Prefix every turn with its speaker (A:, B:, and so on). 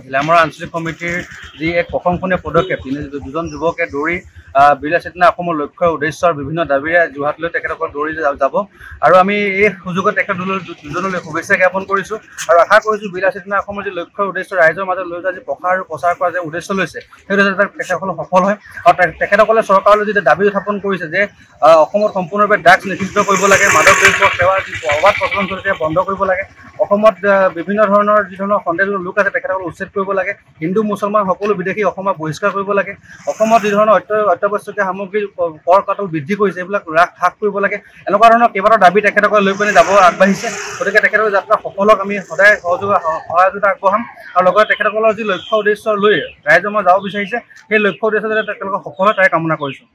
A: ঘিলামৰা আঞ্চলিক কমিটিৰ যি এক প্ৰশংসনীয় পদক্ষেপ, দুজন যুৱকে দৌৰি বিৰলা চেতনা অসমৰ লক্ষ্য উদ্দেশ্যৰ বিভিন্ন দাবীৰে যোৰহাটলৈ তেখেতসকল দৌৰি যাব। আৰু আমি এই সুযোগত দুজনলৈ শুভেচ্ছা জ্ঞাপন কৰিছোঁ আৰু আশা কৰিছোঁ বিৰলা চেতনা অসমৰ যি লক্ষ্য উদ্দেশ্য ৰাইজৰ মাজত লৈ যোৱা যি প্ৰচাৰ কৰা যে উদ্দেশ্য লৈছে, সেই উদ্দেশ্যত তেখেতসকল সফল হয়। আৰু তেখেতসকলে চৰকাৰলৈ যি দাবী উত্থাপন কৰিছে যে অসমত সম্পূৰ্ণৰূপে ড্ৰাগছ নিষিদ্ধ কৰিব লাগে, মাদক দ্ৰব্য সেৱাৰ যি অবাধ প্ৰচলন চলিছে বন্ধ কৰিব লাগে, অসমত বিভিন্ন ধৰণৰ যি ধৰণৰ সন্দেহজনক লোক আছে তেখেতসকল উচ্ছেদ কৰিব লাগে, হিন্দু মুছলমান সকলো বিদেশী অসমত বহিষ্কাৰ কৰিব লাগে, অসমত যি ধৰণৰ অত্যাৱশ্যকীয় সামগ্ৰী কৰ কাটল বৃদ্ধি কৰিছে এইবিলাক হ্ৰাস কৰিব লাগে, এনেকুৱা ধৰণৰ কেইবাটাও দাবী তেখেতসকলে লৈ পিনে যাব আগবাঢ়িছে। গতিকে তেখেতসকলৰ যাত্ৰা সফলক আমি সদায় সহযোগিতা আগবঢ়াম আৰু লগতে তেখেতসকলৰ যি লক্ষ্য উদ্দেশ্য লৈ ৰাইজৰ মাজত যাব বিচাৰিছে সেই লক্ষ্য উদ্দেশ্য যাতে তেখেতলোকৰ সফল হয় তাৰে কামনা কৰিছোঁ।